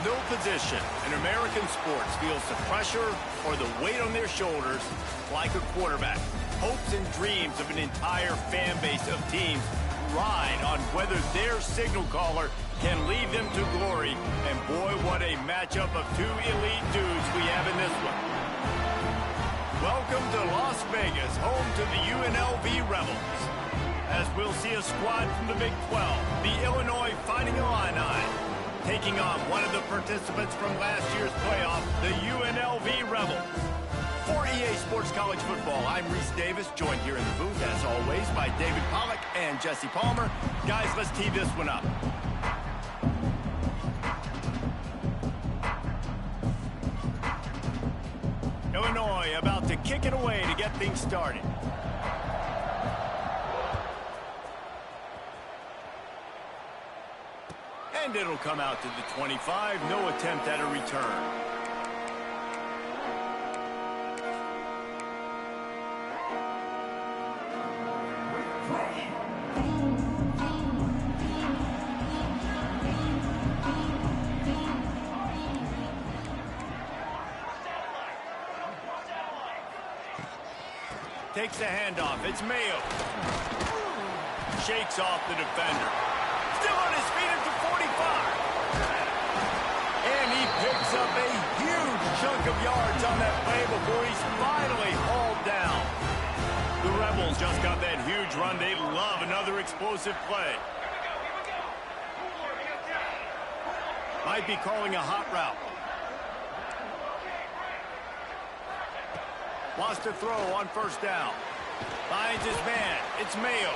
No position in American sports feels the pressure or the weight on their shoulders like a quarterback. Hopes and dreams of an entire fan base of teams ride on whether their signal caller can lead them to glory. And boy, what a matchup of two elite dudes we have in this one. Welcome to Las Vegas, home to the UNLV Rebels. As we'll see a squad from the Big 12, the Illinois Fighting Illini, taking on one of the participants from last year's playoff, the UNLV Rebels. For EA Sports College Football, I'm Reese Davis, joined here in the booth, as always, by David Pollack and Jesse Palmer. Guys, let's tee this one up. Illinois about to kick it away to get things started. And it'll come out to the 25. No attempt at a return. Takes the handoff. It's Mayo. Shakes off the defender. Still on his feet at the 45. And he picks up a huge chunk of yards on that play before he's finally hauled down. The Rebels just got that huge run. They love another explosive play. Might be calling a hot route. Wants to throw on first down. Finds his man. It's Mayo.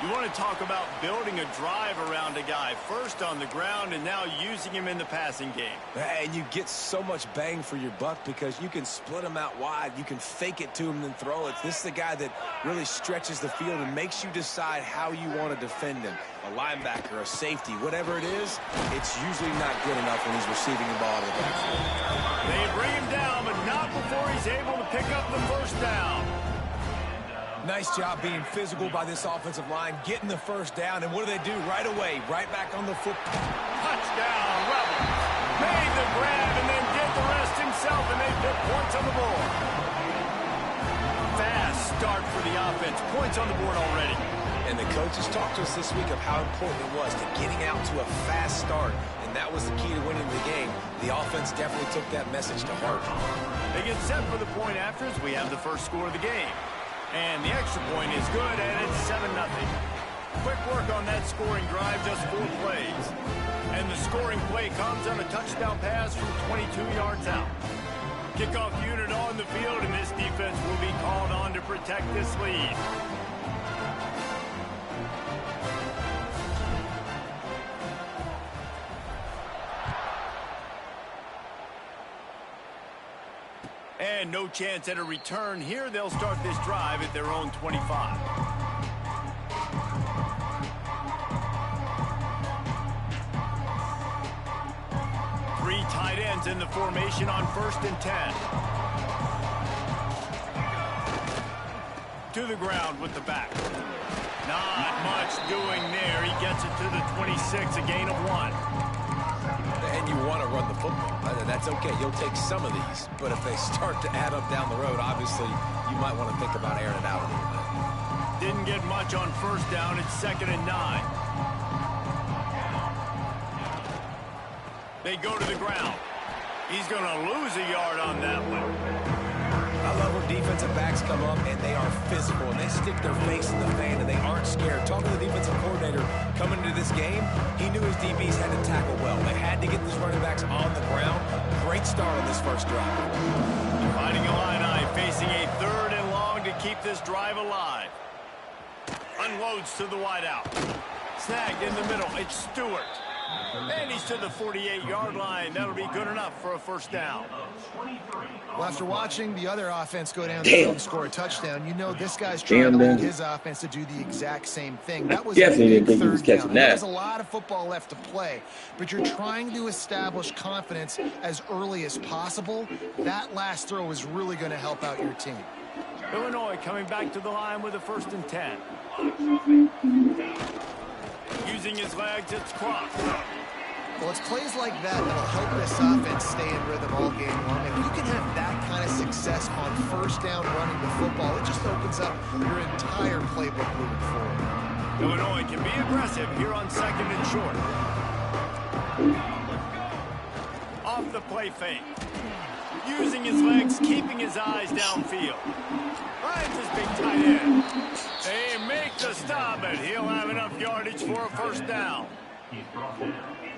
You want to talk about building a drive around a guy. First on the ground and now using him in the passing game. And you get so much bang for your buck because you can split him out wide. You can fake it to him and then throw it. This is the guy that really stretches the field and makes you decide how you want to defend him. A linebacker, a safety, whatever it is, it's usually not good enough when he's receiving the ball to the backfield. They bring him down, but not before he's able to pick up the first down. Nice job being physical by this offensive line, getting the first down, and what do they do right away? Right back on the foot. Touchdown, Rebels. Made the grab and then did the rest himself, and they put points on the board. Fast start for the offense. Points on the board already. And the coaches talked to us this week of how important it was to getting out to a fast start, and that was the key to winning the game. The offense definitely took that message to heart. They get set for the point after as we have the first score of the game. And the extra point is good, and it's 7-0. Quick work on that scoring drive, just 4 plays. And the scoring play comes on a touchdown pass from 22 yards out. Kickoff unit on the field, and this defense will be called on to protect this lead. And no chance at a return here. They'll start this drive at their own 25. Three tight ends in the formation on 1st and 10. To the ground with the back. Not much doing there. He gets it to the 26, a gain of 1. And you want to run the football. That's okay. You'll take some of these. But if they start to add up down the road, obviously, you might want to think about airing it out a little bit. Didn't get much on first down. It's 2nd and 9. They go to the ground. He's going to lose a yard on that one. I love when defensive backs come up and they are physical and they stick their face in the fan and they aren't scared. Talking to the defensive coordinator coming into this game, he knew his DBs had to tackle well. They had to get these running backs on the ground. Great start on this first drive. Fighting Illini facing a 3rd and long to keep this drive alive. Unloads to the wideout. Snagged in the middle. It's Stewart. And he's to the 48-yard line. That'll be good enough for a first down. Well, after watching the other offense go down the field and score a touchdown, you know this guy's trying to lead his offense to do the exact same thing. That was definitely didn't think he was catching that. There's a lot of football left to play, but you're trying to establish confidence as early as possible. That last throw is really going to help out your team. Illinois coming back to the line with a 1st and 10. Using his legs, it's Cross. Well, it's plays like that that'll help this offense stay in rhythm all game long. If you can have that kind of success on first down running the football, it just opens up your entire playbook moving forward. Illinois can be aggressive here on 2nd and short. Off the play fake. Using his legs, keeping his eyes downfield. Finds his big tight end. They make the stop, and he'll have enough yardage for a first down.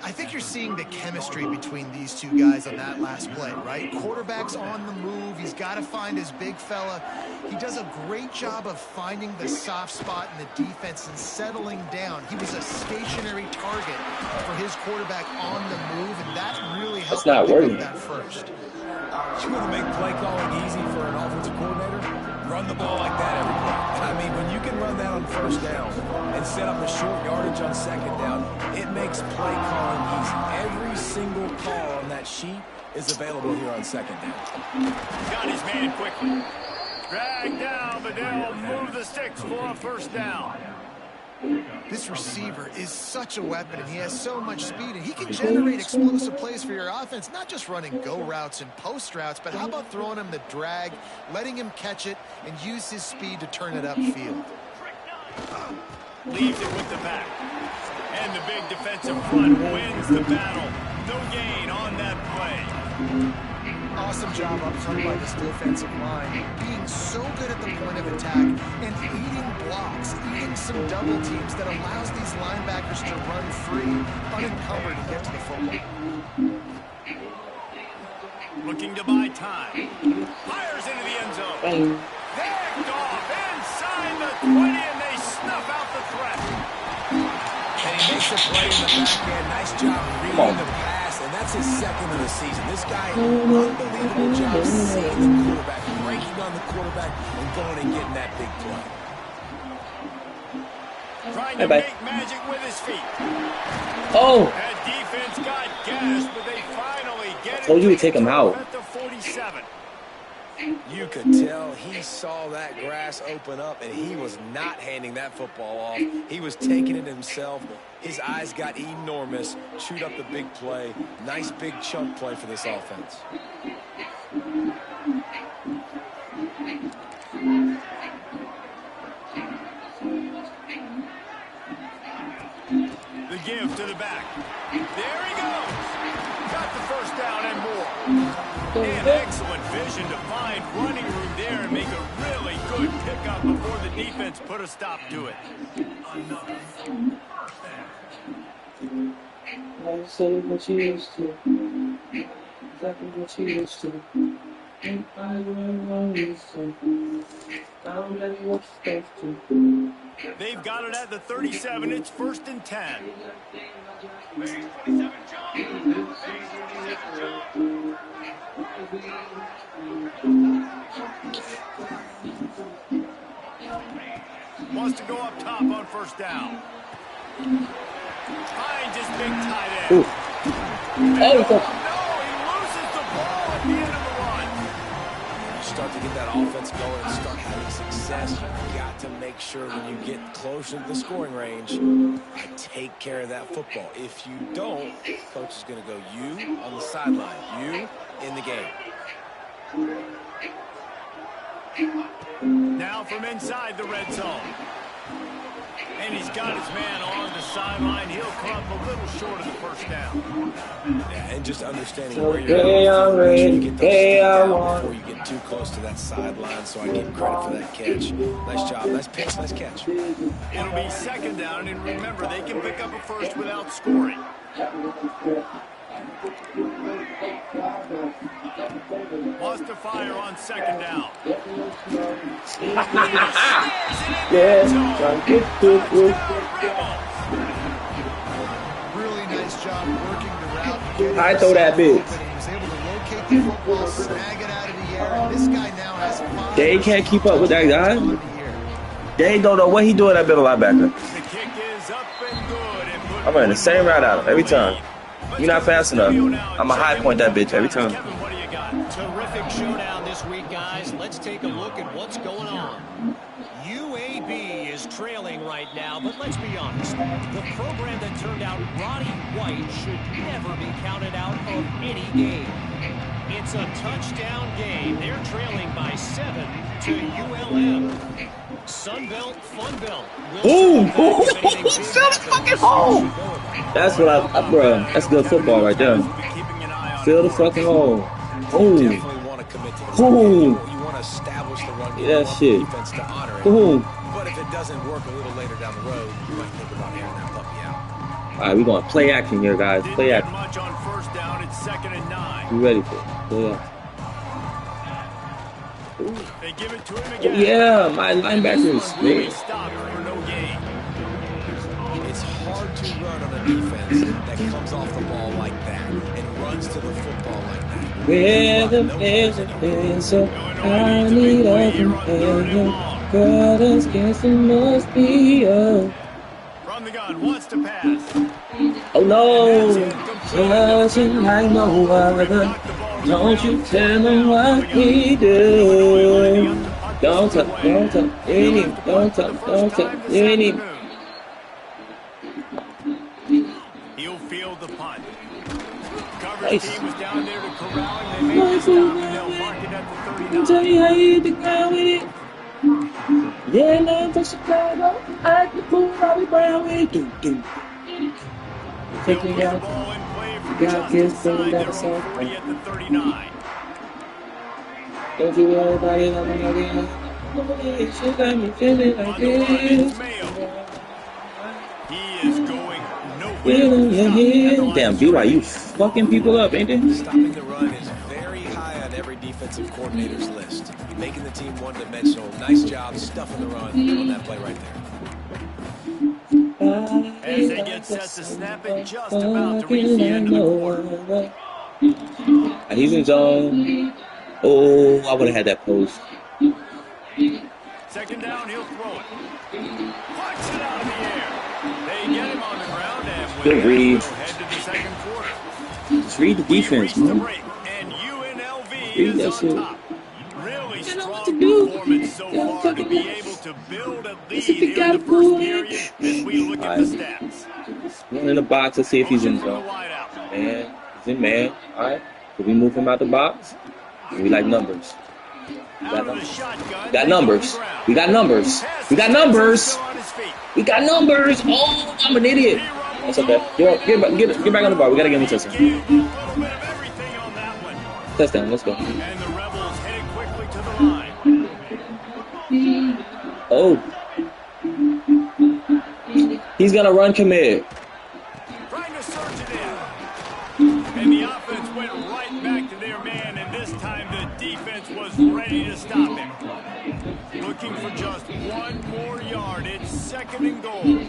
I think you're seeing the chemistry between these two guys on that last play, right? Quarterback's on the move. He's got to find his big fella. He does a great job of finding the soft spot in the defense and settling down. He was a stationary target for his quarterback on the move, and that really helped him pick up that first. You want to make play calling easy for an offensive coordinator? Run the ball like that every play. I mean, when you can run that on first down and set up a short yardage on second down, it makes play calling easy. Every single call on that sheet is available here on second down. Got his man quickly. Drag down, but they'll move the sticks for a first down. This receiver is such a weapon, and he has so much speed, and he can generate explosive plays for your offense, not just running go routes and post routes, but how about throwing him the drag, letting him catch it, and use his speed to turn it upfield. Leaves it with the back. And the big defensive front wins the battle. No gain on that play. Awesome job up front by this defensive line, being so good at the point of attack and eating blocks, eating some double teams that allows these linebackers to run free, unencumbered, and get to the football. Looking to buy time. Fires into the end zone. Picked off inside the 20, and they snuff out the threat. And he makes a play in the back end. Nice job reading the pass, and that's his second of the season. This guy, unbelievable job seeing the quarterback, breaking on the quarterback, and going and getting that big play. Trying to make magic with his feet. Oh! That defense got gassed, but they finally get it. Told you to take him out. At the 47. You could tell he saw that grass open up, and he was not handing that football off. He was taking it himself. His eyes got enormous, chewed up the big play. Nice big chunk play for this offense. The give to the back. There he goes. Got the first down and more. And excellent vision to find running room there and make a really good pickup before the defense put a stop to it. I say what you used to. Exactly what you used to. They've got it at the 37. It's 1st and 10. Wants to go up top on first down. Finds his big tight end. No, he loses the ball at the end of the run. Start to get that offense going and start having success. You've got to make sure when you get closer to the scoring range, take care of that football. If you don't, coach is going to go, you on the sideline, you in the game. Now from inside the red zone. And he's got his man on the sideline. He'll come up a little short of the first down. Yeah, and just understanding where you're going to get those down before you get too close to that sideline. So I give credit for that catch. Nice job, nice pitch, nice catch. It'll be second down, and remember, they can pick up a first without scoring. Wants to fire on second down. Really nice job working the route. I throw that bitch. He was able to locate the football, snag it out of the air, and this guy now has 5. They can't keep up with that guy. They don't know what he doing at middle linebacker. The kick is up and good. I'm running the same route out of him every time. You're not fast enough. I'm a high point that bitch every time. Kevin, what do you got? Terrific showdown this week, guys. Let's take a look at what's going on. UAB is trailing right now, but let's be honest. The program that turned out Roddy White should never be counted out of any game. It's a touchdown game. They're trailing by 7 to ULM. Sunbelt, Funbelt. Boom! Fill the fucking hole! That's what bro. That's good football right there. Fill the fucking hole. Boom. Boom. You want to establish the run Yeah, that shit. defense to honor it. Boom. But if it doesn't work a little later down the road, you might think about airing that puppy out. All right, we're going to play action here, guys. Play action. Much on first down. It's 2nd and 9. You ready for it? Play action. They give it to him again. Yeah, my linebacker is big. Stop for no gain. It's hard to run on a defense that comes off the ball like that and runs to the football like that. Where the is so I need a companion. Brothers, guess it must be you. From the gun, wants to pass. Oh no, touching like no other. Don't you tell them what we do. Don't talk, don't talk, don't talk, any. He'll field the punt. Coverage Nice. team was down there to corral him. They made the stop and they'll mark it at the 39. Tell you how you hit the ground with it. Yeah, now from Chicago, I can pull Bobby Brown with it. Take it out. Ball in play from Got just kids inside throwing down their the side. own 30 at the 39. Don't you worry about it, I'm gonna get it. She got me feeling like On the run, this. it's Mayo. He is going nowhere. Feeling your head. Damn, BYU fucking people up, ain't they? Stopping the run is very high on every defensive coordinator's list. Making the team one-dimensional. Nice job stuffing the run on that play right there. As they get set to snap it, just about to reach the end of the quarter. He's in zone. Oh, I would have had that post. 2nd down, he'll throw it. Punch it out of the air. They get him on the ground and Good read. head to the 2nd quarter. Just read the defense, We reach the man. break, and UNLV Read is that on shit. top. Really You know what strong to do. performance so You know what far to to do. be able to build a lead Listen, you here gotta in the pull first it. period as we look at the stats. One in the box. Let's see if he's in Motion for the zone. wideout. Man, he's in man. All right. Can we move him out the box? We like numbers. Out of the shotgun, Got they numbers. go to the ground. We got numbers. We got numbers. Still on his feet. We got numbers. Oh, I'm an idiot. That's okay. Get back on the ball. We gotta get him a touchdown. Gave a little bit of everything on that one. Touchdown. Let's go. And the Rebels heading quickly to the line. Oh. He's gonna run commit. Trying to surge it in. And the offense went right back to their man, and this time the defense was ready to stop him. Looking for just one more yard. It's 2nd and goal.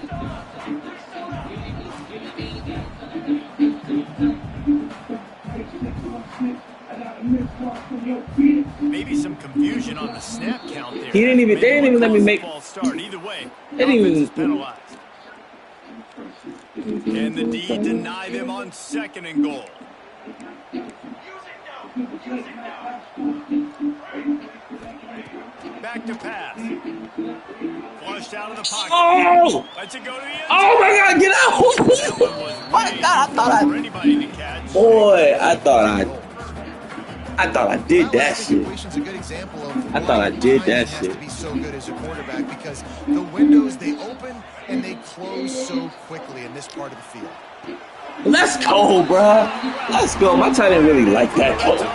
Maybe some confusion on the snap count there. They didn't even let me make. False start. Either way, They didn't offense even- is penalized. And the D deny them on 2nd and goal. Back to pass. Flushed out of the pocket. Oh! Lets it go to the end. Oh my God! Get out! My God, for anybody to catch. Boy, I thought I did that shit. Situation's a good example of I thought I why did timing that has shit. to be so good as a quarterback, because the windows, they open and they close so quickly in this part of the field. Let's go, bro. Let's go. My tight end really like that, though. Blow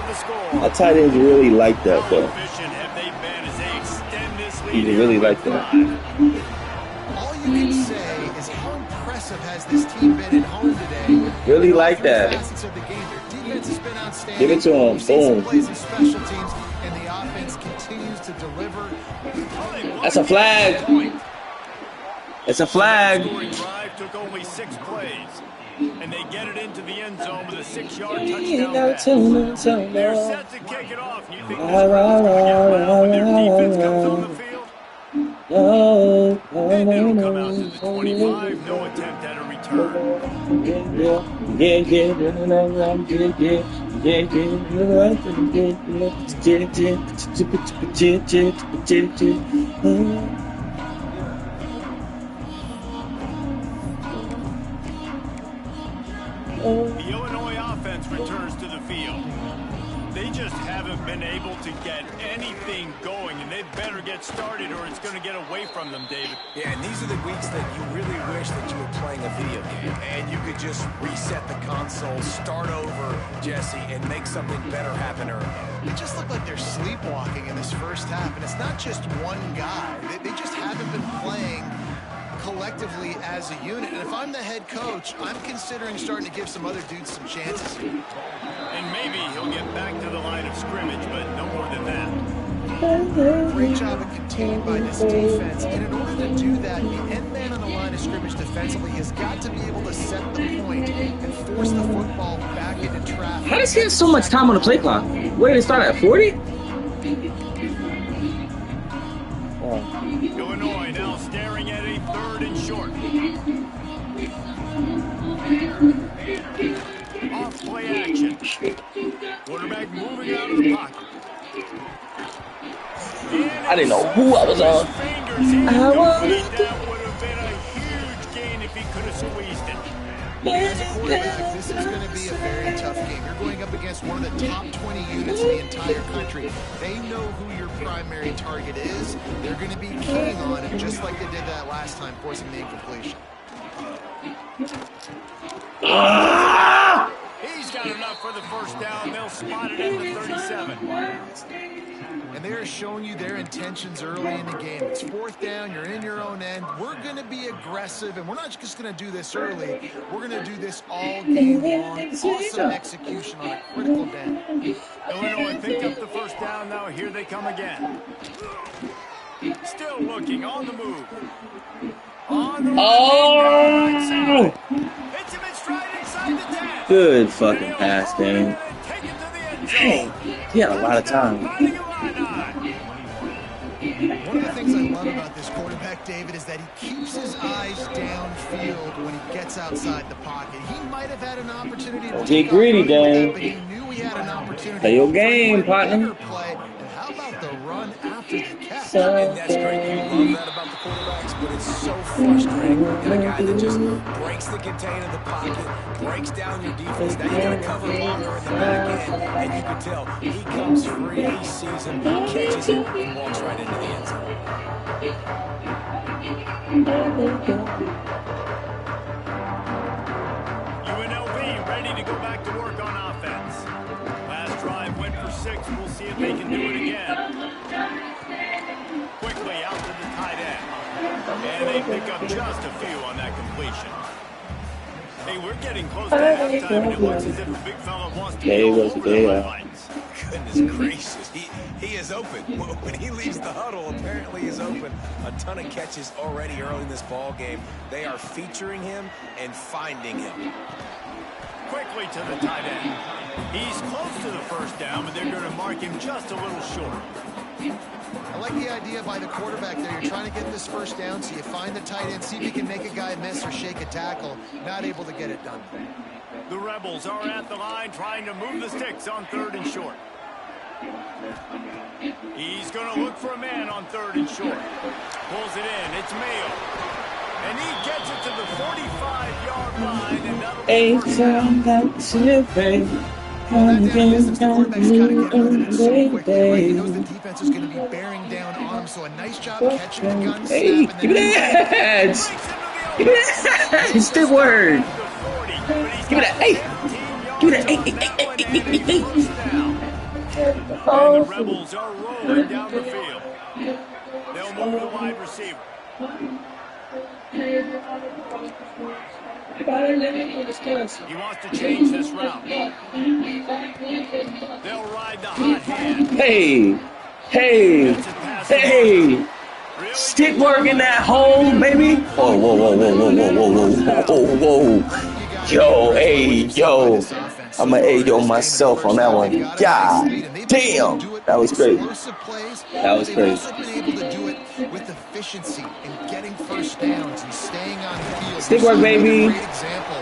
the score. My tight ends really like that, How though. efficient have they been as they extend this lead He here really by like that. 5? All you can say is how impressive has this team been at home today. Really In all like three that. facets of the game. Their defense has been outstanding. Give it to 'em. We've seen some Boom. plays in special teams, and the offense continues to deliver. That's a flag. It's a flag. Scoring drive took only 6 plays, and they get it into the end zone with a 6-yard touchdown pass. They're set to kick it off. You think this crowd's going to get loud when their defense comes on the field? And it'll come out to the 25. No attempt at a return. The Illinois offense returns to the field. They just haven't been able to get anything going, and they better get started or it's going to get away from them, David. Yeah, and these are the weeks that you really wish that you were playing a video game and you could just reset the console, start over, Jesse, and make something better happen early. It just looked like they're sleepwalking in this first half, and it's not just one guy. They just haven't been playing collectively as a unit. And if I'm the head coach, I'm considering starting to give some other dudes some chances here. And maybe he'll get back to the line of scrimmage, but no more than that. Great job of containing by this defense. And in order to do that, the end man on the line of scrimmage defensively has got to be able to set the point and force the football back into traffic. How does he have so much time on the play clock? Where did it start at 40? Illinois now staring at a 3rd and short. Off play action. Quarterback moving out of the pocket. I didn't know who I was on. That would have been a huge gain if he could have squeezed it. As a quarterback, this is going to be a very tough game. You're going up against one of the top 20 units in the entire country. They know who your primary target is. They're going to be keying on it, just like they did that last time, forcing the incompletion. He's got enough for the first down. They'll spot it at the 37. And they're showing you their intentions early in the game. It's 4th down. You're in your own end. We're going to be aggressive, and we're not just going to do this early. We're going to do this all game long. Awesome execution on a critical down. Illinois picked up the first down. Now here they come again. Still looking on the move. On the move. Oh! Hits him in stride inside the 10. Good fucking pass, game. Dang, he had a lot of time. One of the things I love about this quarterback, David, is that he keeps his eyes downfield when he gets outside the pocket. He might have had an opportunity to get greedy, Dan. but he knew he had an opportunity. Play your game, partner. Play. And how about the run after the catch? And that's great. You love that about the quarterbacks, but it's so frustrating. You get a guy that just breaks the contain of the pocket, breaks down your defense. Now you got to cover longer in the back end, and you can tell he comes free, he sees him, catches it, and walks right into the end zone. UNLV ready to go back to work on offense. Last drive went for 6. We'll see if they can do it again. Quickly out to the tight end. And they pick up just a few on that completion. Hey, we're getting close to halftime, and it looks as if the big fella wants to go over the lights. Goodness gracious, he is open. When he leaves the huddle, apparently he's open. A ton of catches already early in this ball game. They are featuring him and finding him. Quickly to the tight end. He's close to the first down, but they're going to mark him just a little short. I like the idea by the quarterback there. You're trying to get this first down, so you find the tight end, see if you can make a guy miss or shake a tackle. Not able to get it done. The Rebels are at the line trying to move the sticks on 3rd and short. He's going to look for a man on 3rd and short. Pulls it in. It's Mayo. And he gets it to the 45-yard line. And that'll be first down. Well, that down distance, the quarterback's got to get rid of it so quickly, right? He knows the defense is going to be bearing down on him, so a nice job catching the gun. Hey, give me that! Give me that! Stick word! Give me that! Hey! Give me that! Hey! And the Rebels are rolling down the field. They'll move the wide receiver. He wants to change this route. They'll ride the hot hand. Hey! Hey! Hey! Stick work in that hole, baby! Whoa, whoa, whoa, whoa, whoa, whoa, whoa, whoa, whoa, whoa. Yo, hey, yo. I'm going to A-yo myself on that one. God damn. That was great. That was great. With efficiency and getting first downs and staying on the field. Stick work, baby. Great example.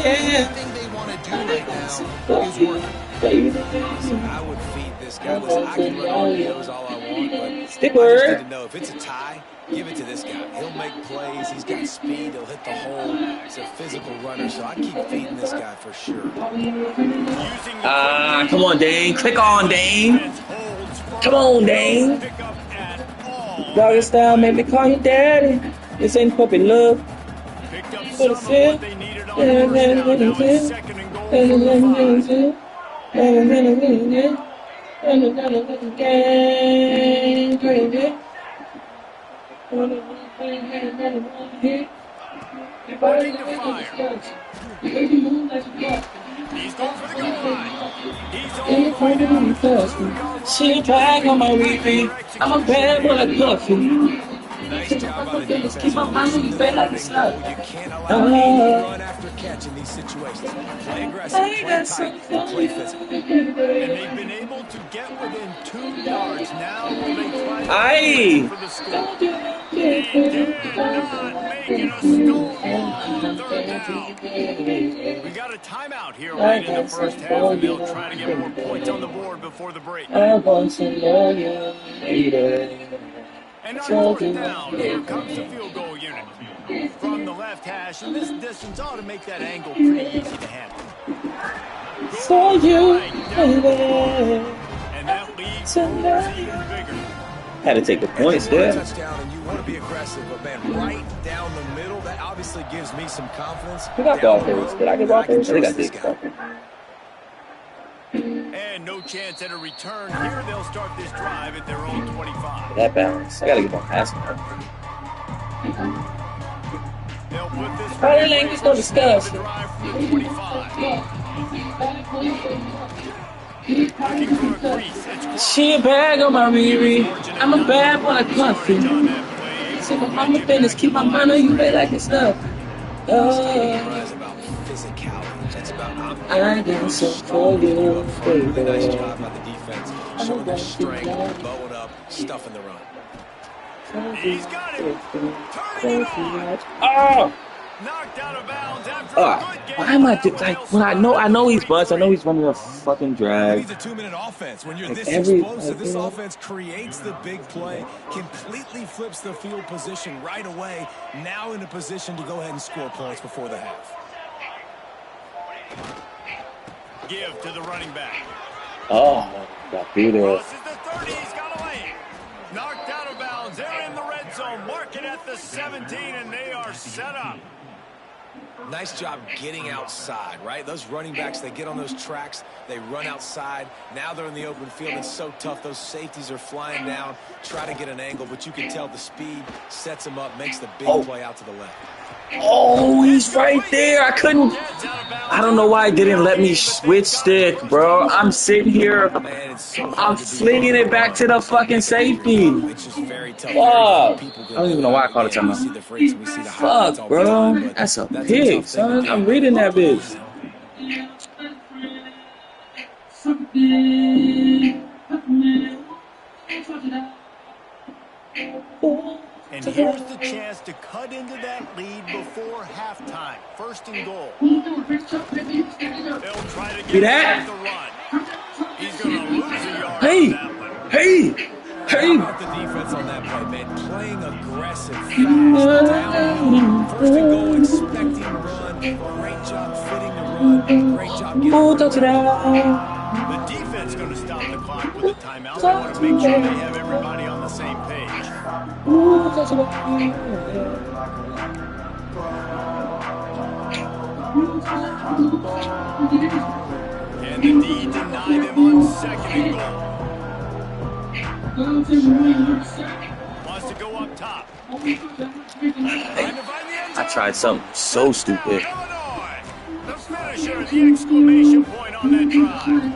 Everything they want to do right now is working. I would feed this guy. Listen, I can run all those all I want, but Stick I just work. need to know if it's a tie, give it to this guy. He'll make plays. He's got speed. He'll hit the hole. He's a physical runner, so I keep feeding this guy for sure. Come on, Dane. Click on, Dane. Come on, Dane. Doggy style, make me call you daddy. This ain't puppy love. For the fifth. He's going for the goal line. She drag on my repeat. I'm a bad boy like Puffy. Nice job by the defense. Keep my mind back like a slug. You can't allow him to run after catch in these situations. Play aggressive, play tight, and play physical. And they've been able to get within 2 yards. Now will they try to Aye. for the score? He did not make it a score on 3rd down. We got a timeout here late in the first half, and they'll try to get more points on the board before the break. I want to know you later. And on 4th down, here comes the field goal unit. From the left hash, and this distance ought to make that angle pretty easy to handle. For you, baby. And that lead grows even bigger. Had to take the points there. Touchdown, and you want to be aggressive, but man, right down the middle, that obviously gives me some confidence. Who got ball favors? Did I get ball favors? I think I did. And no chance at a return. Here they'll start this drive at their own 25. That balance. I gotta get more passing. They'll put this Body language, no discuss. drive from the 25. Looking for a crease. It's She a bag on my Riri. I'm a bad boy like Puffy. on that play. So my mama business, keep my money, you pay like it's stuff. It's about physicality. It's about I got some for you, really nice baby. job by the defense, showing their strength, bowing up, stuffing the run. He's got it. Turning it on. Oh! Knocked out of bounds after a good game. Why am I like when I know he's buzzed, I know he's running a fucking drag. It's a 2-minute offense. When you're Like this every- explosive, this offense creates the big play, completely flips the field position right away, now in a position to go ahead and score points before the half. Give to the running back. Oh, got beat up. Crosses the 30. He's got a lane. Knocked out of bounds. They're in the red zone. Mark it at the 17, and they are set up. Nice job getting outside, right? Those running backs, they get on those tracks, they run outside. Now they're in the open field. It's so tough. Those safeties are flying down, try to get an angle, but you can tell the speed sets them up, makes the big play out to the left. Oh, he's right there. I don't know why it didn't let me switch stick, bro. I'm sitting here. Man, it's so I'm hard to do. flinging it back to the fucking safety. It's just very tough. Fuck. I don't even know why I called it We timeout. see the freaks, we see the highlights Fuck, all the time, bro. but That's a that's pig, tough thing to son. do. I'm reading that bitch. And here's the chance to cut into that lead before halftime. 1st and goal. They'll try to See get that? the run. He's going to lose a yard Hey, on that one. hey, How hey. about the defense on that play, man? Playing aggressive, fast, downhill. 1st and goal, expecting run. Great job fitting the run. Great job getting Oh, the run. touchdown. The defense going to stop the clock with a timeout. They want to make sure they have everybody on the same page. Oh, touchdown. And the D deny them on 2nd and goal. Wants to go up top. Trying to find the end I zone. tried something so stupid. Illinois, the finisher, the exclamation point on that drive.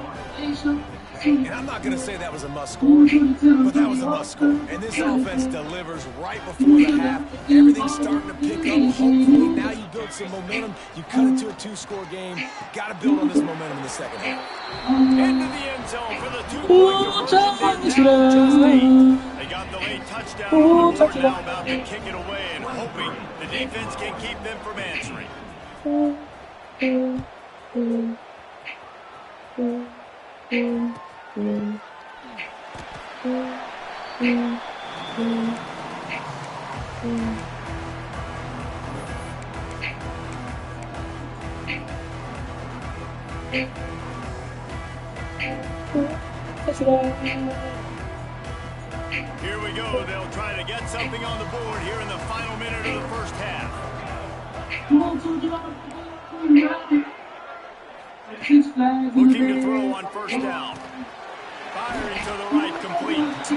And I'm not going to say that was a must score, but that was a must score. And this offense delivers right before the half. Everything's starting to pick up. Hopefully now you build some momentum. You cut it to a 2-score game. Got to build on this momentum in the second half. Into the end zone for the 2-point conversion. They got the late touchdown. They're now about to kick it away and hoping the defense can keep them from answering. Here we go. They'll try to get something on the board here in the final minute of the first half. Looking to throw on first down. Firing to the right, complete.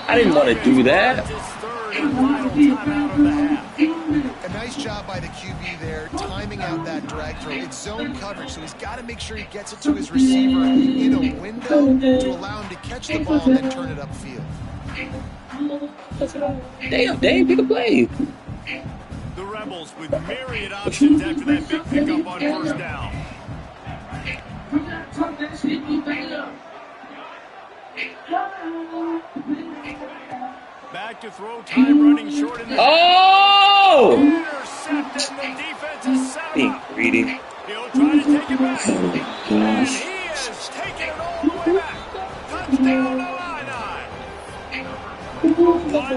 I didn't want to do that. His third and final timeout of the half. A nice job by the QB there, timing out that drag throw. It's zone coverage, so he's got to make sure he gets it to his receiver in a window to allow him to catch the ball and then turn it upfield. Damn, pick a play. The Rebels with myriad options after that big pickup on first down. Back to throw, time running short in the Oh! intercepted, and the defense is set him up. Greedy. He'll try to take it back. And he is taking it all the way back. Touchdown, Illini. What a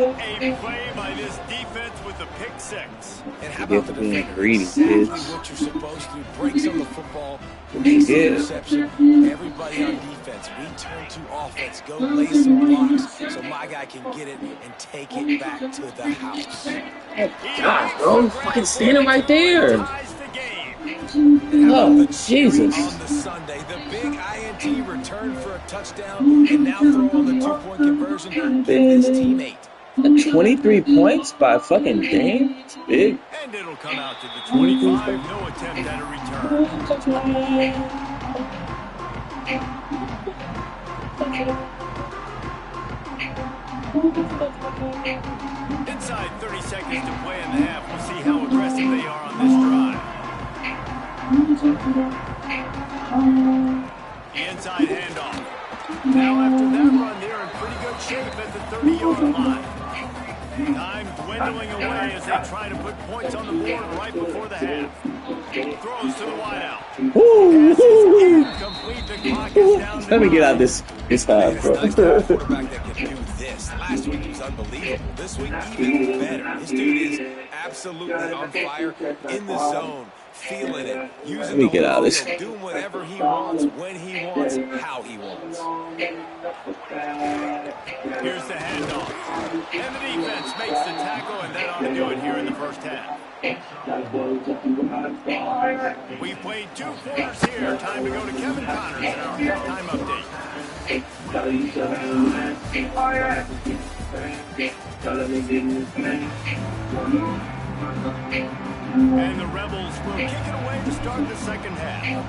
play by this defense with the pick six. And how about the defense? Greedy, Exactly bitch. what you're supposed to do. Breaks on the football, makes the interception. Everybody on defense, return to offense, go lay some blocks so my guy can get it and take it back to the house. God, bro, fucking standing right there. Ties the game. Oh, Jesus. On the Sunday, the big INT return for a touchdown and now throw on the 2-point conversion. Give this team 8. 23 points by fucking Dame? It's big. And it'll come out to the 25. No attempt at a return. Inside 30 seconds to play in the half. We'll see how aggressive they are on this drive. The inside handoff. Now after that run, they're in pretty good shape at the 30-yard line. Time dwindling away as they try to put points on the board right before the half. Throws to the wideout. Complete. The clock is down to Let me get out this It's half, nice bro. to have a quarterback that can do this. Last week he was unbelievable. This week even better. This dude is absolutely on fire in the zone, feeling it, using Let me the get out of whole this. field, doing whatever he wants, when he wants, how he wants. Here's the handoff. And the defense makes the tackle, and that ought to do it here in the first half. We've played 2 quarters here. Time to go to Kevin Connors in our halftime update. And the Rebels will kick it away to start the second half.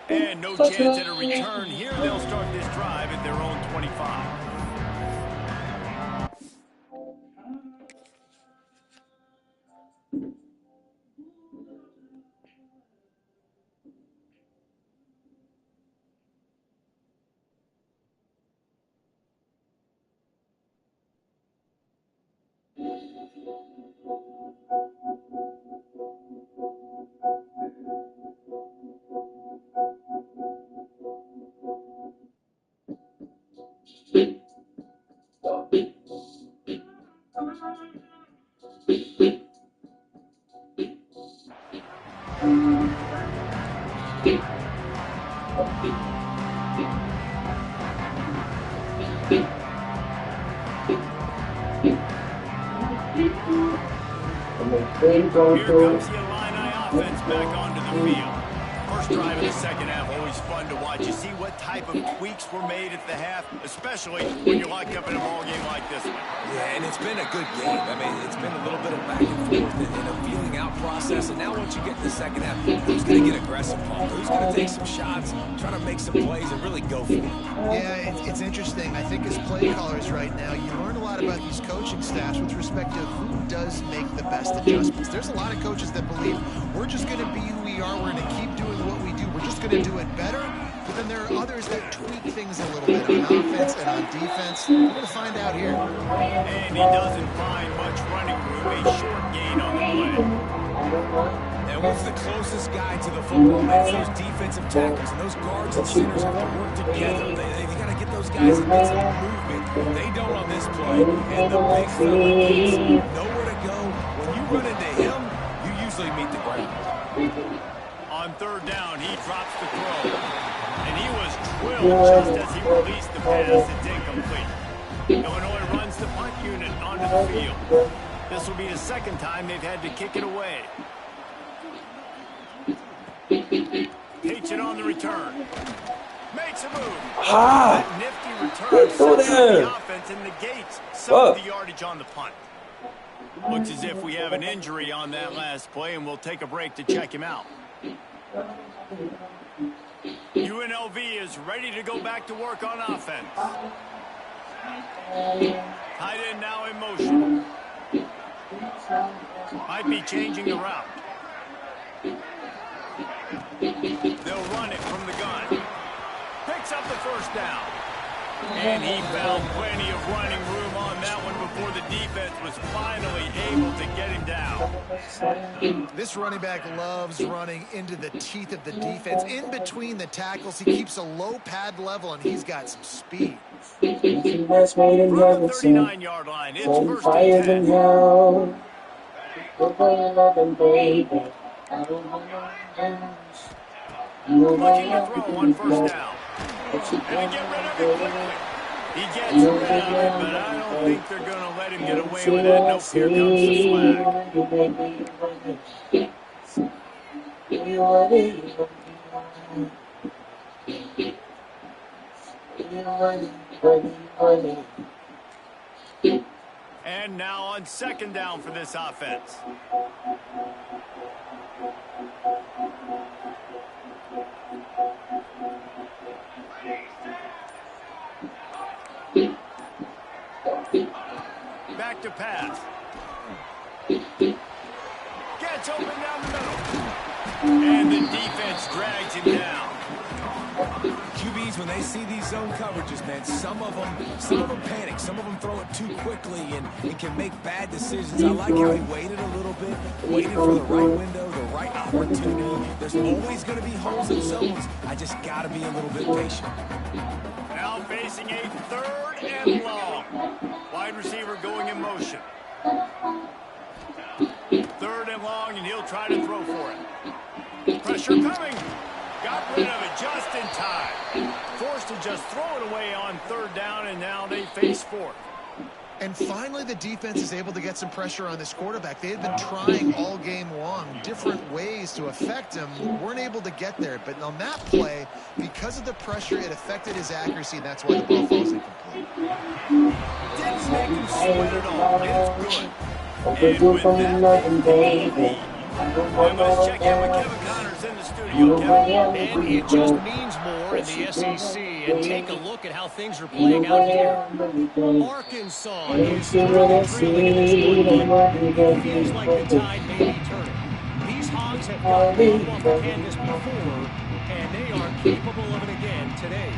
And no chance at a return here. They'll start this drive at their own 25. Here comes the Illini offense back onto the field. First drive of the second half, always fun to watch. You see what type of tweaks were made at the half, especially when you're locked up in a ball game like this one. Yeah, and it's been a good game. I mean, it's been a little bit of back and forth and a feeling out process. And now once you get to the second half, who's going to get aggressive, Paul? Who's going to take some shots, try to make some plays, and really go for it? Yeah, it's interesting. I think as play callers right now, you learn a lot about these coaching staffs with respect to who does make the best adjustments. There's a lot of coaches that believe we're just going to be who we are. We're going to keep doing what we do. We're just going to do it better. But then there are others that tweak things a little bit on offense and on defense. We're going to find out here. And he doesn't find much running room. A short gain on the play. And what's the closest guy to the football? It's those defensive tackles, and those guards and centers have to work together. They got to get those guys in some movement. They don't on this play. And the big fella is nowhere to go. When you run into him, you usually meet the ground. On third down, he drops the throw. And he was drilled just as he released the pass. It's incomplete. Illinois runs the punt unit onto the field. This will be the second time they've had to kick it away. Takes it on the return. Makes a move. Ah! Nifty Get return through sets up there. the offense and negates some of the yardage on the punt. Looks as if we have an injury on that last play, and we'll take a break to check him out. UNLV is ready to go back to work on offense. Tight end now in motion. Might be changing the route. They'll run it from the gun. Picks up the first down. And he found plenty of running room on that one before the defense was finally able to get him down. This running back loves running into the teeth of the defense. In between the tackles, he keeps a low pad level, and he's got some speed. From the 39-yard line, it's first and 10. Looking to throw on first down. And to get rid of it quickly. He gets rid of it, but I don't think they're going to let him get away with that. Nope, here comes the flag. And now on second down for this offense. Back to pass. Gets open down the middle. And the defense drags him down. QBs, when they see these zone coverages, man, some of them panic. Some of them throw it too quickly and can make bad decisions. I like how he waited a little bit, waited for the right window, the right opportunity. There's always going to be holes in zones. I just got to be a little bit patient. Now facing a third and long. Wide receiver going in motion. Third and long, and he'll try to throw for it. Pressure coming. Got rid of it just in time. Forced to just throw it away on third down, and now they face fourth. And finally, the defense is able to get some pressure on this quarterback. They had been trying all game long different ways to affect him. Weren't able to get there. But on that play, because of the pressure, it affected his accuracy, and that's why the ball falls incomplete. Didn't make him sweat at all. It's good. And with that, they let's check in with Kevin Connors in the studio. Kevin. And it just means more in the SEC. And take a look at how things are playing out here. Arkansas is trailing in this one. It feels like the tide may be turning. These Hogs have gotten off the canvas before, and they are capable of it again today.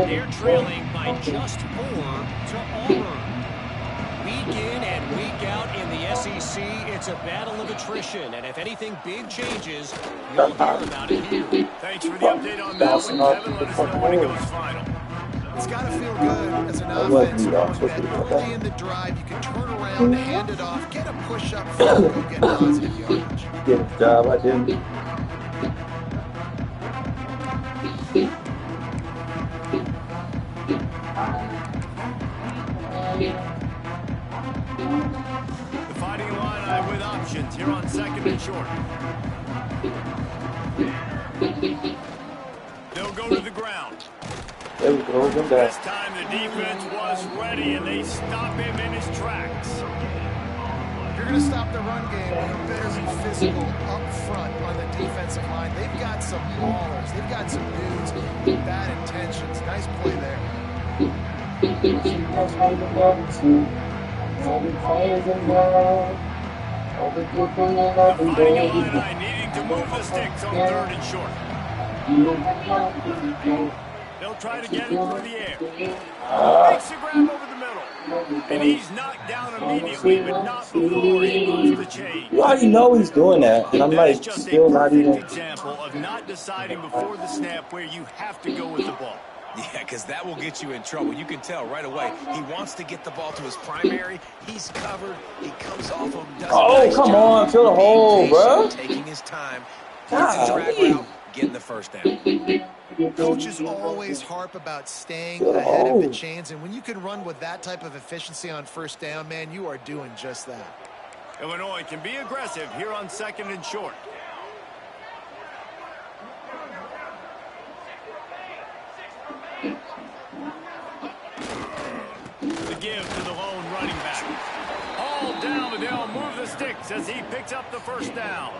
They're trailing by just 4 to Auburn. Week in and week out in the SEC, it's a battle of attrition. And if anything big changes, you'll hear about it here. Thanks for the update on that one, Kevin. Let us know when it goes final. It's got to feel good as an offense knowing that early in the drive, you can turn around, hand it off, get a push up front, go get positive yardage. Good job, I didn't. The Fighting Illini with options here on second and short. They'll go to the ground. There we go, down. This time the defense was ready, and they stop him in his tracks. If you're going to stop the run game, you better be physical up front on the defensive line. They've got some maulers. They've got some dudes with bad intentions. Nice play there. The Fighting Illini needing to move the sticks on third and short. They'll try to get it through the air. Makes a grab over the middle. And he's knocked down immediately, but not before he moves the chain. You already know he's doing that, and I'm like, just still a not perfect even. example of not deciding before the snap where you have to go with the ball. Yeah, because that will get you in trouble. You can tell right away. He wants to get the ball to his primary. He's covered. He comes off him. Oh, come on. Fill the hole, bro. Taking his time. Gets a drag route, getting the first down. Coaches always harp about staying ahead of the chains, and when you can run with that type of efficiency on first down, man, you are doing just that. Illinois can be aggressive here on 2nd and short. The give to the lone running back. All down, and they'll move the sticks as he picks up the first down.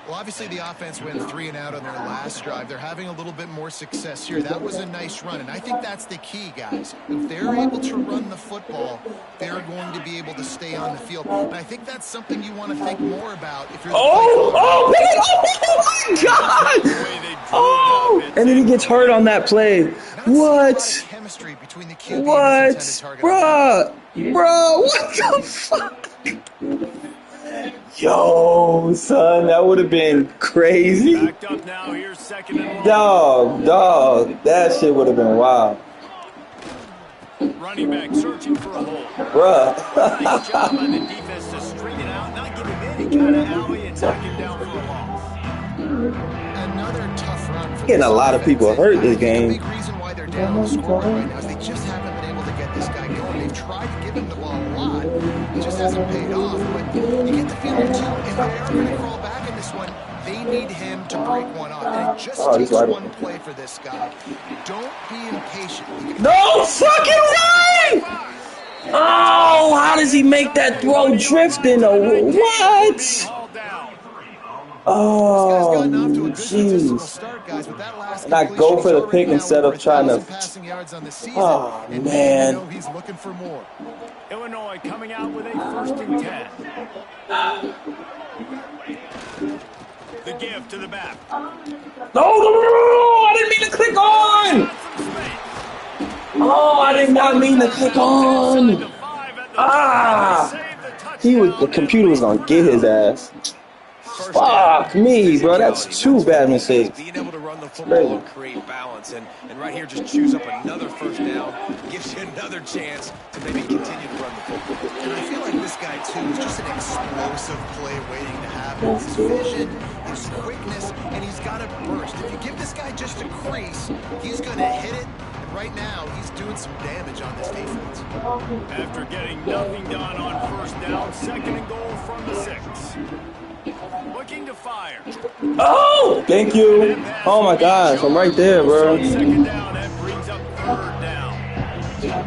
Well, obviously the offense went 3 and out on their last drive. They're having a little bit more success here. That was a nice run, and I think that's the key, guys. If they're able to run the football, they're going to be able to stay on the field. And I think that's something you want to think more about if you're the oh my God! Oh, and then he gets hurt on that play. What? Chemistry between the QB what? Bruh, what the fuck? Yo, son, that would have been crazy. Backed up now, here's 2nd and Dog, that shit would have been wild. Running back searching for a hole. Bruh. Nice job by the defense to straighten it out, not give him any kind of alley and knock him down for a loss. Another tough run. Getting a lot of people hurt this game. The big reason why they're down on the scoreboard right now is they just haven't been able to get this guy going. They've tried to give him the ball a lot. It just hasn't paid off. But you get the feeling, too, if they are going to crawl back in this one, they need him to break one off. And it just takes one play for this guy. Don't be impatient. No fucking way! Oh, how does he make that throw drifting? What? Oh, jeez. And I go for the pick instead of trying to. Oh, man. He's looking for more. Illinois coming out with a 1st and 10. The give to the back. No, I didn't mean to click on. Oh, I did not mean to click on. The computer was gonna get his ass. Fuck me, bro. That's 2 bad mistakes. Being able to run the football and create balance, and right here just choose up another first down, gives you another chance to maybe continue to run the football. And I feel like this guy too is just an explosive play waiting to happen. His vision, his quickness, and he's got a burst. If you give this guy just a crease, he's going to hit it. And right now, he's doing some damage on this defense. After getting nothing done on first down, 2nd and goal from the 6. Looking to fire. Oh, thank you. Oh my gosh, I'm right there, bro. 2nd down, that brings up 3rd down.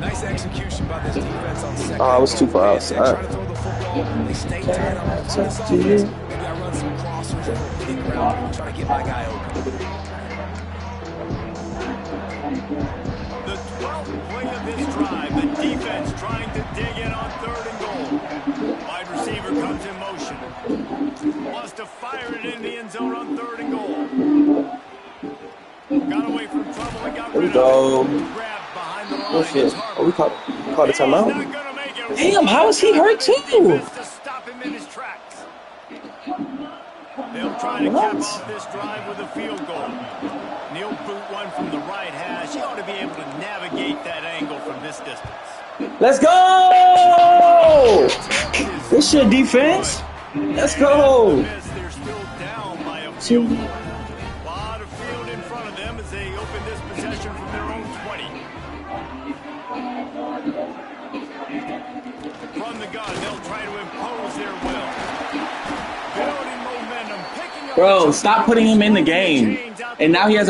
Nice execution by this defense on 2nd. Oh, I was too far outside. Trying to throw the football. They stay tight on the offense. Maybe I run some crossers and kick route, try to get my guy open. The 12th play of this drive, the defense trying to dig in on 3rd and goal. Wide receiver comes in motion. Wants to fire it in the end zone on 3rd and goal. Got away from trouble and got rid of it. Grabbed behind the line. Oh shit. Oh, we caught a timeout. Damn, how is he hurt too? To stop him in his tracks. They'll try to cap off this drive with a field goal. Neil boot one from the right hash. He ought to be able to navigate that angle from this distance. Let's go! This your defense. Let's go. They're still down by a few. A lot of field in front of them as they open this possession from their own 20. From the gun, they'll try to impose their will. Building momentum, picking up. Bro, stop putting him in the game. And now he has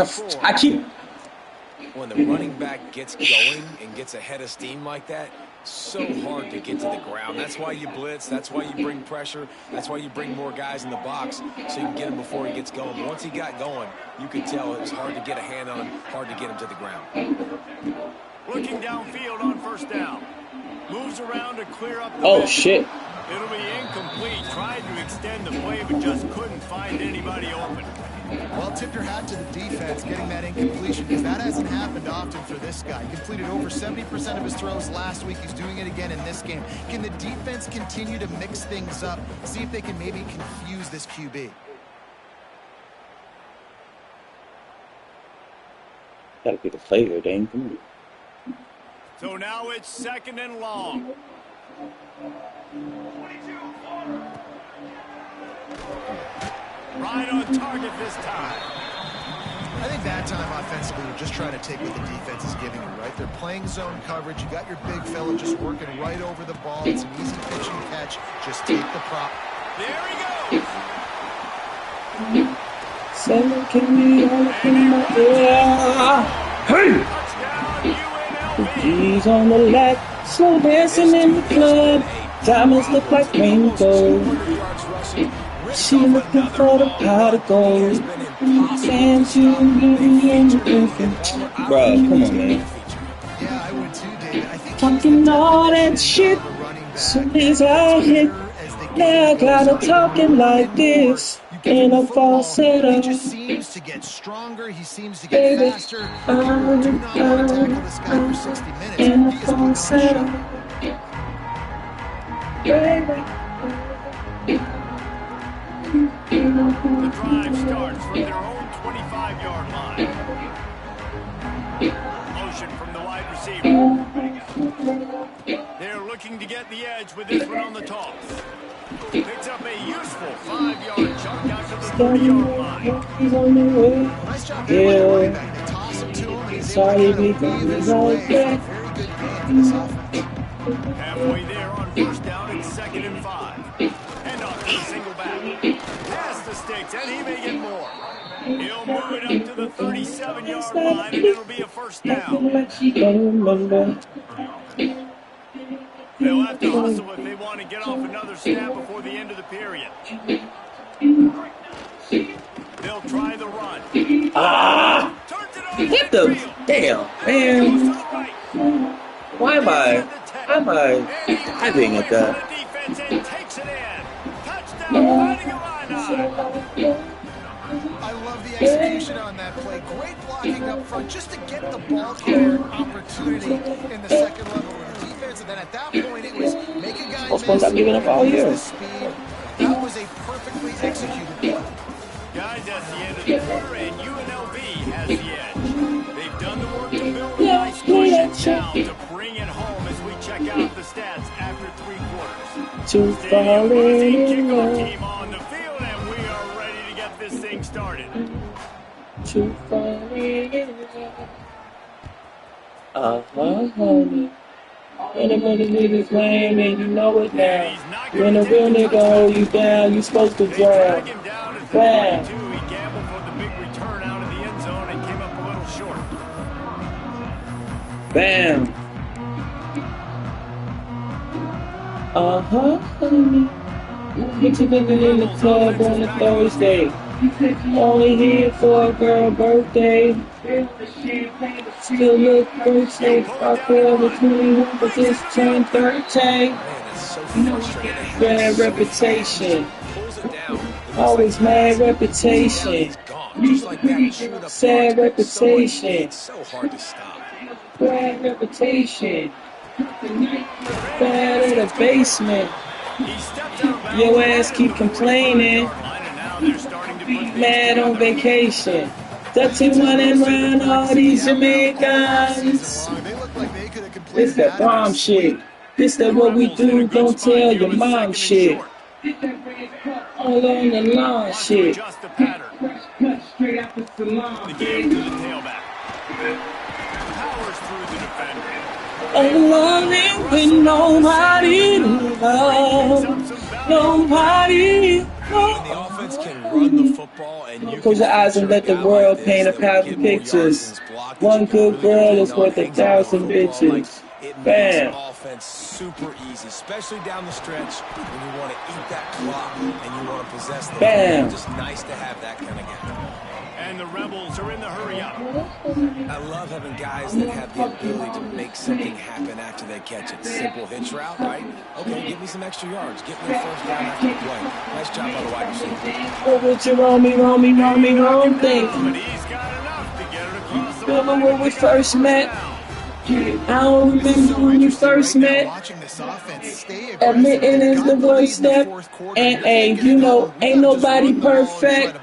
When the running back gets going and gets ahead of steam like that, so hard to get to the ground. That's why you blitz. That's why you bring pressure. That's why you bring more guys in the box so you can get him before he gets going. But once he got going, you could tell it was hard to get a hand on him, hard to get him to the ground. Looking downfield on first down. Moves around to clear up the Oh, shit. It'll be incomplete. Tried to extend the play, but just couldn't find anybody open. Well, tip your hat to the defense getting that incompletion, because that hasn't happened often for this guy. Completed over 70% of his throws last week. He's doing it again in this game. Can the defense continue to mix things up, see if they can maybe confuse this QB? Gotta get a play here, Dane. Come on. So now it's second and long. Right on target this time. I think that time offensively, you're just trying to take what the defense is giving you, right? They're playing zone coverage. You got your big fella just working right over the ball. It's an easy pitch and catch. Just take the prop. There he goes. Seven can be all up in my ear. Hey! Touchdown, UNLV. G's on the left, slow dancing in the club. Diamonds look like rainbow. She looking for the pot of gold. Can't you really ain't looking? Bruh, come on, man. Yeah, I would too, David. I think Talking all that shit. Soon as I hit, now I gotta talking like this. In a falsetto. He just seems to get stronger. He seems to get faster. Do not want to tackle this guy for 60 minutes. In a He is putting on a falsetto. The drive starts from their own 25-yard line. Motion from the wide receiver. They're looking to get the edge with this one on the toss. Picks up a useful 5-yard chunk out to the 30-yard line. Nice job there by the running back. They toss him to him, and he's able to kind of weave his way. Very good game for this offense. Halfway there on first down, it's 2nd and 5. Hand off to the single back. Pass the sticks, and he may get more. He'll move it up to the 37-yard line, and it'll be a first down. They'll have to hustle if they want to get off another snap before the end of the period. They'll try the run. Turns it over Hit the damn man. Why am I diving at that? Defense and takes it in. Touchdown, fighting Illini. I love the execution on that play. Great blocking up front just to get the ball carrier opportunity in the second level of the defense. And then at that point, it was make a guy miss. Stop giving up all year. Speed. That was a perfectly executed play. Guys, at the end of the quarter, and UNLV has the edge. They've done the work to build a nice cushion down to bring it home as we check out the stats after 3 quarters. Too far Kickoff in. team on the field, and we are ready to get this thing started. Too far in. Honey. When a niggas lame and you know it now. When a real nigga hold you down, you supposed to Drag drown. him down at Bam. 32. He gambled for the big return out of the end zone and came up a little short. Bam. Honey. Get your nigga in the club on a Thursday. Only here for a girl birthday. Still look birthday. I feel the 21, but just turned 13. Bad reputation. Always mad reputation. Sad reputation. Bad reputation. Bad in the basement. Your ass keep complaining. Mad on vacation. Dirty running around all these Jamaicans. This that bomb shit. This that what we do, don't tell your mom shit. All on the lawn shit. Just the pattern. The game to the tailback. Powers through the defender. Alone with nobody to love. Nobody. The offense can run the football, and you Close your eyes and let the world paint 1,000 pictures. One good girl is worth 1,000 bitches. Bam. Offense super easy, especially down the stretch when you want to eat that clock and you want to possess the Bam. ball. Just nice to have that kind of game. And the Rebels are in the hurry up. I love having guys that have the ability to make something happen after they catch it. Simple hitch route, right? Okay, give me some extra yards. Get me a first down after the play. Nice job by the wide receiver. What would you roll me wrong thing? But he's got enough to get it across the Remember when we first met? touchdown. I don't remember when we first met. Admitting is the one step. And you know, ain't nobody perfect.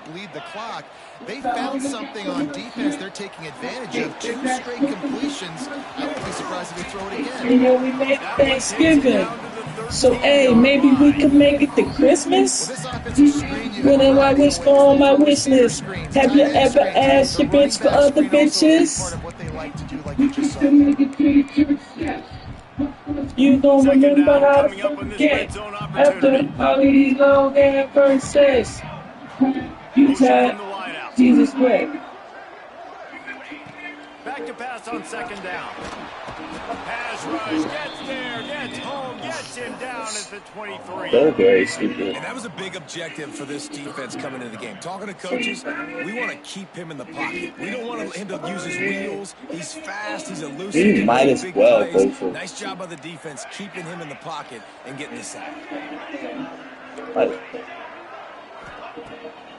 They found something on defense they're taking advantage of. 2 straight completions. I wouldn't be surprised if they throw it again. You know, we make Thanksgiving. So, hey, maybe we could make it to Christmas? When I wish for on my wish list. Have you ever asked your bitch for other bitches? You don't remember how to forget after all these long ass verses. You tired? Jesus Christ. Back to pass on 2nd down. Pass rush, gets there, gets home, gets him down at the 23. So very stupid. And that was a big objective for this defense coming into the game. Talking to coaches, we want to keep him in the pocket. We don't want him to use his wheels. He's fast, he's elusive. He might as well go for it. Nice job by the defense keeping him in the pocket and getting the sack.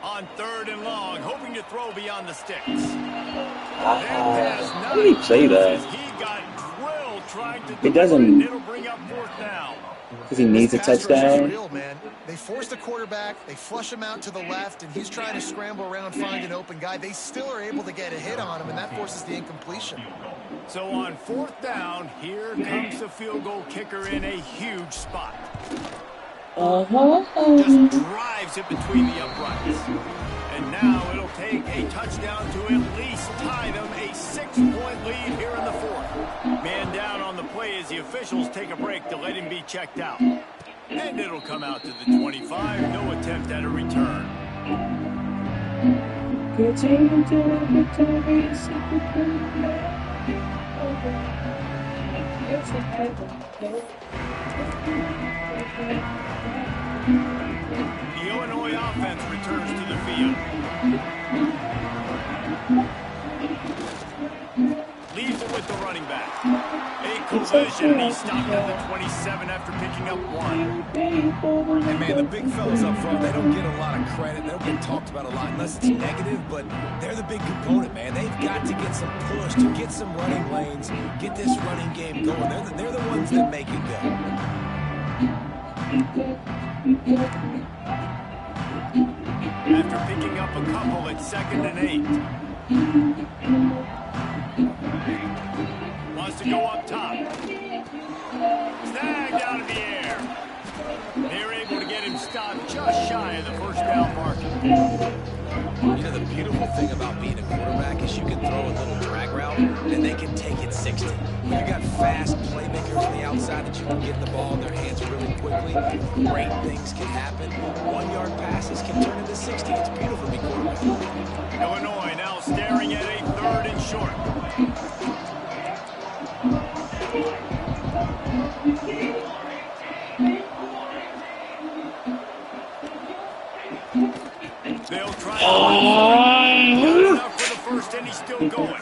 On 3rd and long, hoping to throw beyond the sticks. How did he play that? He got drilled trying to It doesn't. It'll bring up 4th down. Because he needs a touchdown. Real, man. They force the quarterback, they flush him out to the left, and he's trying to scramble around, find an open guy. They still are able to get a hit on him, and that forces the incompletion. So on 4th down, here comes the field goal kicker in a huge spot. Just drives it between the uprights. And now it'll take a touchdown to at least tie them a 6-point lead here in the 4th. Man down on the play as the officials take a break to let him be checked out. And it'll come out to the 25. No attempt at a return. The Illinois offense returns to the field. Leaves it with the running back. A collision. He stopped at the 27 after picking up 1. And man, the big fellas up front, they don't get a lot of credit. They don't get talked about a lot unless it's negative, but they're the big component, man. They've got to get some push, to get some running lanes, get this running game going. They're the ones that make it go. After picking up a couple at 2nd and 8. Wants to go up top. Snagged out of the air. They're able to get him stopped just shy of the 1st down mark. You know, the beautiful thing about being a quarterback is you can throw a little drag route, and they can take it 60. When you got fast playmakers on the outside that you can get the ball in their hands really quickly, great things can happen. 1-yard passes can turn into 60. It's beautiful to be quarterback. Illinois now staring at a 3rd and short. They'll try enough for the 1st, and he's still going.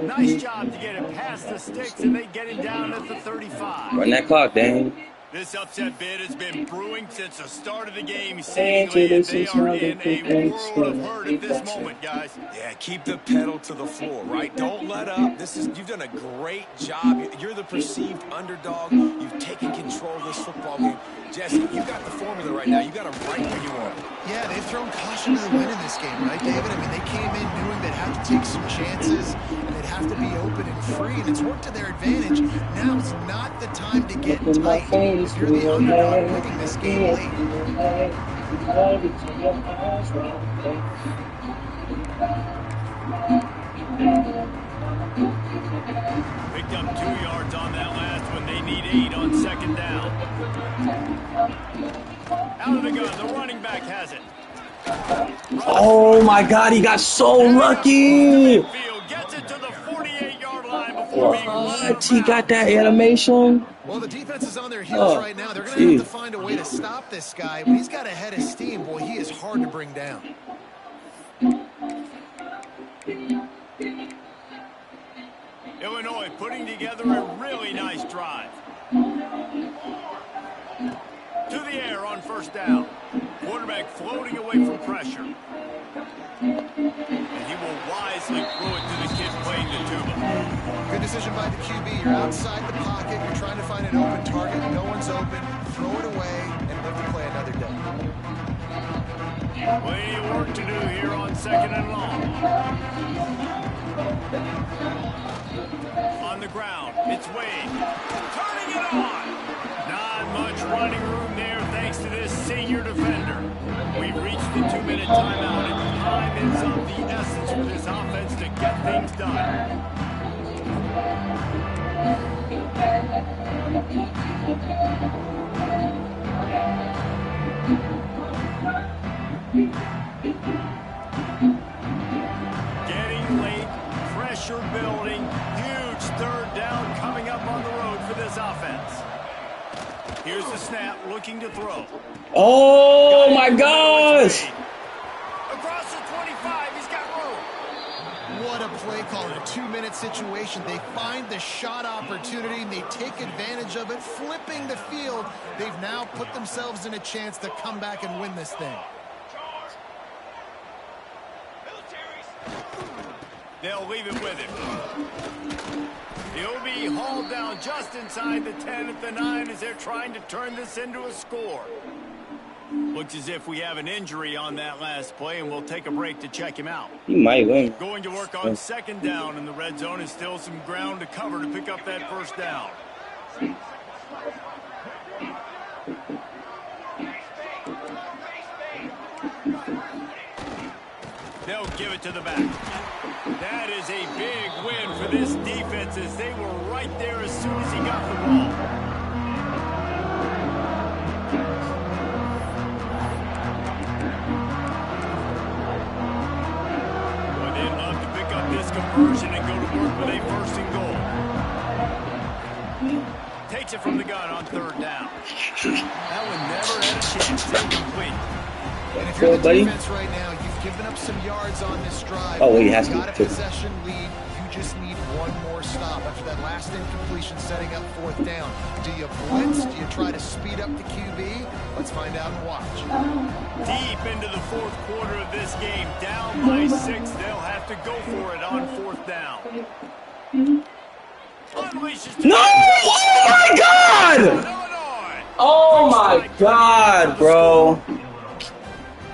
Nice job to get him past the sticks, and they get him down at the 35. Run that clock, Dan. This upset bid has been brewing since the start of the game. Seemingly, and they are in a world of hurt at this moment, guys. Yeah, keep the pedal to the floor, right? Don't let up. You've done a great job. You're the perceived underdog. You've taken control of this football game. Jesse, you got the formula right now. You got them right where you want. Yeah, they've thrown caution to the wind in this game, right, David? I mean, they came in knowing they'd have to take some chances, and they'd have to be open and free, and it's worked to their advantage. Now is not the time to get tight. If you're the underdog winning this game late. Picked up 2 yards on that last one. They need 8 on 2nd down. Out of the gun, the running back has it. Oh my God, he got so lucky. Gets it to the 48-yard line before being What? He got that animation? Well, the defense is on their heels right now. They're going to have to find a way to stop this guy. When he's got a head of steam, boy, he is hard to bring down. Illinois putting together a really nice drive. To the air on 1st down. Quarterback floating away from pressure. And he will wisely throw it to the kid playing the tuba. Good decision by the QB. You're outside the pocket. You're trying to find an open target. No one's open. Throw it away and live to play another day. Plenty of work to do here on 2nd second and long. On the ground, it's Wade. Turning it on. Not much running room there thanks to this senior defender. We've reached the 2-minute timeout, and time is of the essence for this offense to get things done. Getting late, pressure building, huge third down coming up on the road for this offense. Here's the snap, looking to throw. Oh my gosh! Across the 25, he's got room. What a play call in a 2-minute situation. They find the shot opportunity, and they take advantage of it, flipping the field. They've now put themselves in a chance to come back and win this thing. They'll leave it with him. He'll be hauled down just inside the 10 at the 9 as they're trying to turn this into a score. Looks as if we have an injury on that last play, and we'll take a break to check him out. He might win. Going to work on second down in the red zone, and still some ground to cover to pick up that first down. They'll give it to the back. That is a big win for this defense as they were right there as soon as he got the ball. Well, they'd love to pick up this conversion and go to work with a first and goal. Takes it from the gun on third down. That one never had a chance. Incomplete. And if you're the defense right now, you've given up some yards on this drive. Oh, he has got a to. possession lead. You just need one more stop after that last incompletion, setting up fourth down. Do you blitz? Do you try to speed up the QB? Let's find out and watch. Deep into the fourth quarter of this game, down by 6. They'll have to go for it on fourth down. Unleashes No! Oh my God! Oh my God, bro!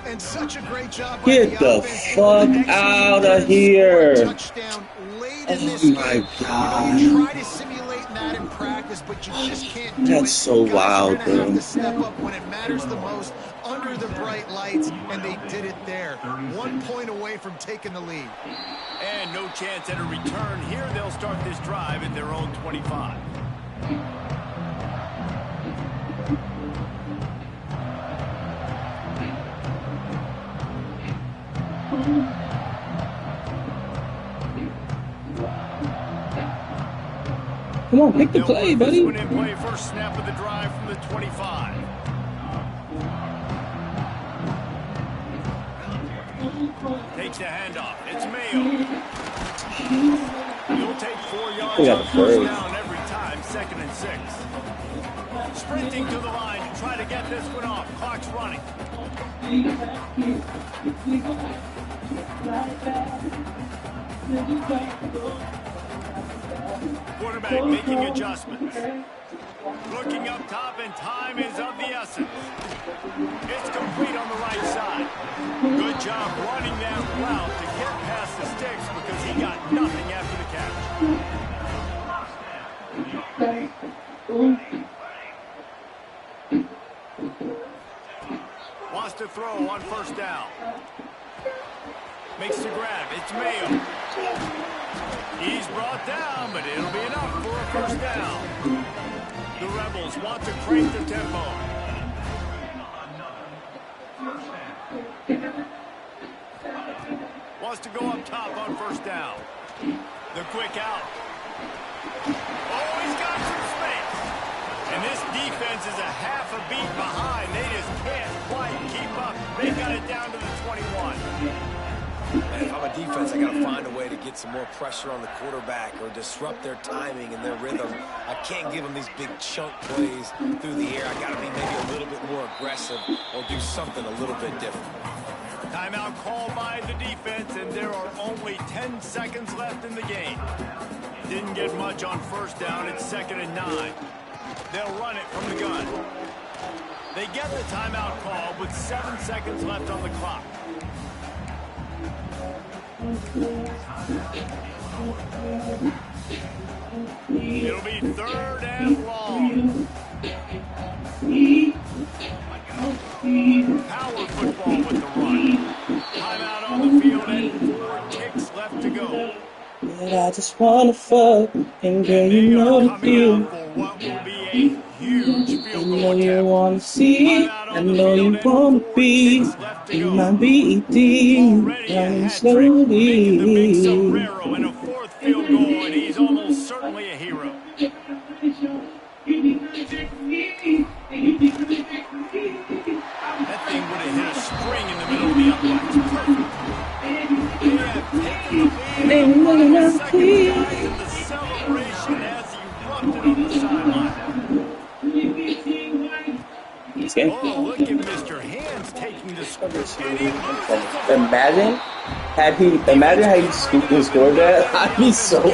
And such a great job by Get the fuck out of here. Touchdown late in this Oh my game. God. You try to simulate that in practice, but you just can't do it. That's so Guys wild, are gonna have bro. to step up when it matters the most under the bright lights, and they did it there. 1 point away from taking the lead. And no chance at a return here. They'll start this drive at their own 25. Come on, pick the They'll play, put this buddy. one in play, first snap of the drive from the 25. Takes the handoff. It's Mayo. He'll take 4 yards We got on the first first. down every time, 2nd and 6. Sprinting to the line to try to get this one off. Clock's running. Quarterback making adjustments. Looking up top, and time is of the essence. It's complete on the right side. Good job running that route to get past the sticks because he got nothing after the catch. Wants to throw on first down. Makes the grab. It's Mayo. He's brought down, but it'll be enough for a first down. The Rebels want to crank the tempo. Wants to go up top on first down. The quick out. Oh, he's got some space. And this defense is a half a beat behind. They just can't quite keep up. They've got it down to the 21. And if I'm a defense, I got to find a way to get some more pressure on the quarterback or disrupt their timing and their rhythm. I can't give them these big chunk plays through the air. I got to be maybe a little bit more aggressive or do something a little bit different. Timeout called by the defense, and there are only 10 seconds left in the game. Didn't get much on first down. It's 2nd and 9. They'll run it from the gun. They get the timeout call with 7 seconds left on the clock. It'll be 3rd and long. Power football with the run. Timeout on the field and 4 ticks left to go. Yeah, I just wanna fuck and girl, you know the deal. What will be a huge I field know goal you attempt. wanna see, I know you wanna be in my BED, Already a running hat trick, making the big slowly. sombrero and a 4th field goal, and he's almost certainly a hero. That thing would have hit a spring in the middle of the uprights. Perfect. They have taken the lead in the final seconds, guys, and the celebration has erupted on the sideline. This game. Oh, look at Mr. Hands taking the spaghetti. Imagine how he scooped and scored that. I'd be so